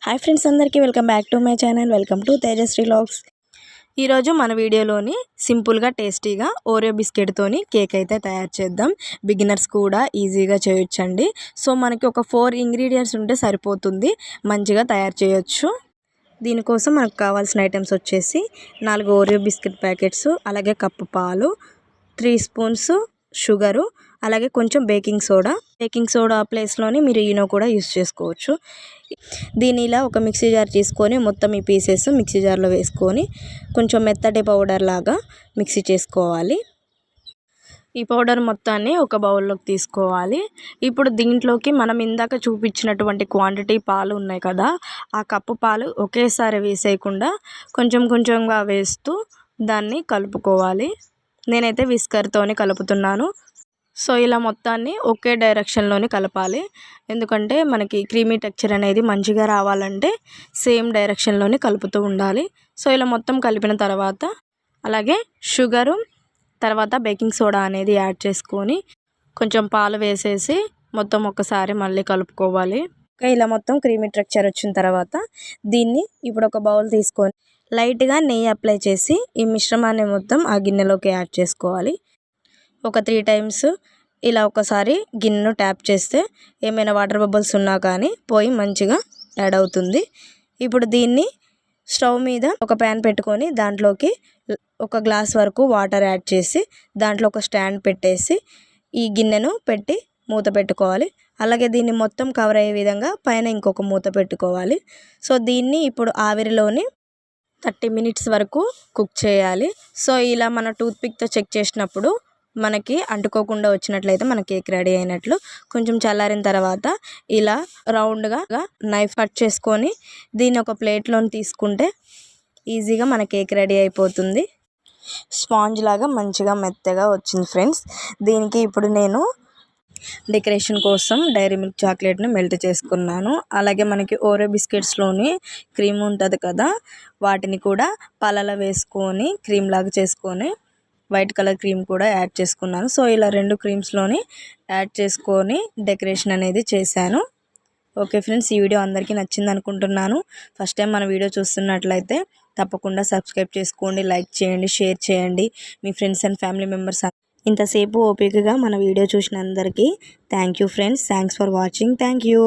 Hi friends, అందరికీ welcome back to my channel. Welcome to Tejasri vlogs. ఈరోజు మన వీడియోలోని సింపుల్గా టేస్టీగా ఓరియో బిస్కెట్తోని కేక్ అయితే తయారు చేద్దాం. బిగినర్స్ కూడా ఈజీగా చేయొచ్చండి. సో మనకి ఒక 4 ఇంగ్రీడియంట్స్ ఉంటే సరిపోతుంది, మంచిగా తయారు చేయొచ్చు. దీనికోసం మనకు కావాల్సిన ఐటమ్స్ వచ్చేసి 4 ఓరియో బిస్కెట్ ప్యాకెట్స్, అలాగే కప్పు పాలు, 3 స్పూన్స్ షుగరు, అలాగే కొంచెం బేకింగ్ సోడా ప్లేస్లోని మీరు ఈనో కూడా యూస్ చేసుకోవచ్చు. దీని ఇలా ఒక మిక్సీ జార్ తీసుకొని మొత్తం ఈ పీసెస్ మిక్సీ జార్లో వేసుకొని కొంచెం మెత్తటి పౌడర్ లాగా మిక్సీ చేసుకోవాలి. ఈ పౌడర్ మొత్తాన్ని ఒక బౌల్లోకి తీసుకోవాలి. ఇప్పుడు దీంట్లోకి మనం ఇందాక చూపించినటువంటి క్వాంటిటీ పాలు ఉన్నాయి కదా, ఆ కప్పు పాలు ఒకేసారి వేసేయకుండా కొంచెం కొంచెంగా వేస్తూ దాన్ని కలుపుకోవాలి. నేనైతే విస్కర్తోని కలుపుతున్నాను. సో ఇలా మొత్తాన్ని ఒకే డైరెక్షన్లోని కలపాలి. ఎందుకంటే మనకి క్రీమీ టెక్చర్ అనేది మంచిగా రావాలంటే సేమ్ డైరెక్షన్లోని కలుపుతూ ఉండాలి. సో ఇలా మొత్తం కలిపిన తర్వాత అలాగే షుగరు, తర్వాత బేకింగ్ సోడా అనేది యాడ్ చేసుకొని కొంచెం పాలు వేసేసి మొత్తం ఒకసారి మళ్ళీ కలుపుకోవాలి. ఇలా మొత్తం క్రీమీ టెక్చర్ వచ్చిన తర్వాత దీన్ని ఇప్పుడు ఒక బౌల్ తీసుకొని లైట్గా నెయ్యి అప్లై చేసి ఈ మిశ్రమాన్ని మొత్తం ఆ గిన్నెలోకి యాడ్ చేసుకోవాలి. ఒక 3 టైమ్స్ ఇలా ఒకసారి గిన్నెను ట్యాప్ చేస్తే ఏమైనా వాటర్ బబుల్స్ ఉన్నా కానీ పోయి మంచిగా యాడ్ అవుతుంది. ఇప్పుడు దీన్ని స్టవ్ మీద ఒక ప్యాన్ పెట్టుకొని దాంట్లోకి ఒక గ్లాస్ వరకు వాటర్ యాడ్ చేసి దాంట్లో ఒక స్టాండ్ పెట్టేసి ఈ గిన్నెను పెట్టి మూత పెట్టుకోవాలి. అలాగే దీన్ని మొత్తం కవర్ అయ్యే విధంగా పైన ఇంకొక మూత పెట్టుకోవాలి. సో దీన్ని ఇప్పుడు ఆవిరిలోని 30 మినిట్స్ వరకు కుక్ చేయాలి. సో ఇలా మన టూత్పిక్తో చెక్ చేసినప్పుడు మనకి అంటుకోకుండా వచ్చినట్లయితే మన కేక్ రెడీ అయినట్లు. కొంచెం చల్లారిన తర్వాత ఇలా రౌండ్గా నైఫ్ కట్ చేసుకొని దీన్ని ఒక ప్లేట్లోని తీసుకుంటే ఈజీగా మన కేక్ రెడీ అయిపోతుంది. స్పాంజ్ లాగా మంచిగా మెత్తగా వచ్చింది ఫ్రెండ్స్. దీనికి ఇప్పుడు నేను డెకరేషన్ కోసం డైరీ మిల్క్ చాక్లెట్ని మెల్ట్ చేసుకున్నాను. అలాగే మనకి ఓరియో బిస్కెట్స్లోని క్రీమ్ ఉంటుంది కదా, వాటిని కూడా పాలలో వేసుకొని క్రీమ్ లాగా చేసుకొని వైట్ కలర్ క్రీమ్ కూడా యాడ్ చేసుకున్నాను. సో ఇలా 2 క్రీమ్స్లోని యాడ్ చేసుకొని డెకరేషన్ అనేది చేశాను. ఓకే ఫ్రెండ్స్, ఈ వీడియో అందరికీ నచ్చింది అనుకుంటున్నాను. ఫస్ట్ టైం మన వీడియో చూస్తున్నట్లయితే తప్పకుండా సబ్స్క్రైబ్ చేసుకోండి, లైక్ చేయండి, షేర్ చేయండి మీ ఫ్రెండ్స్ అండ్ ఫ్యామిలీ మెంబర్స్. ఇంతసేపు ఓపికగా మన వీడియో చూసిన అందరికీ thank you friends. Thanks for watching. Thank you.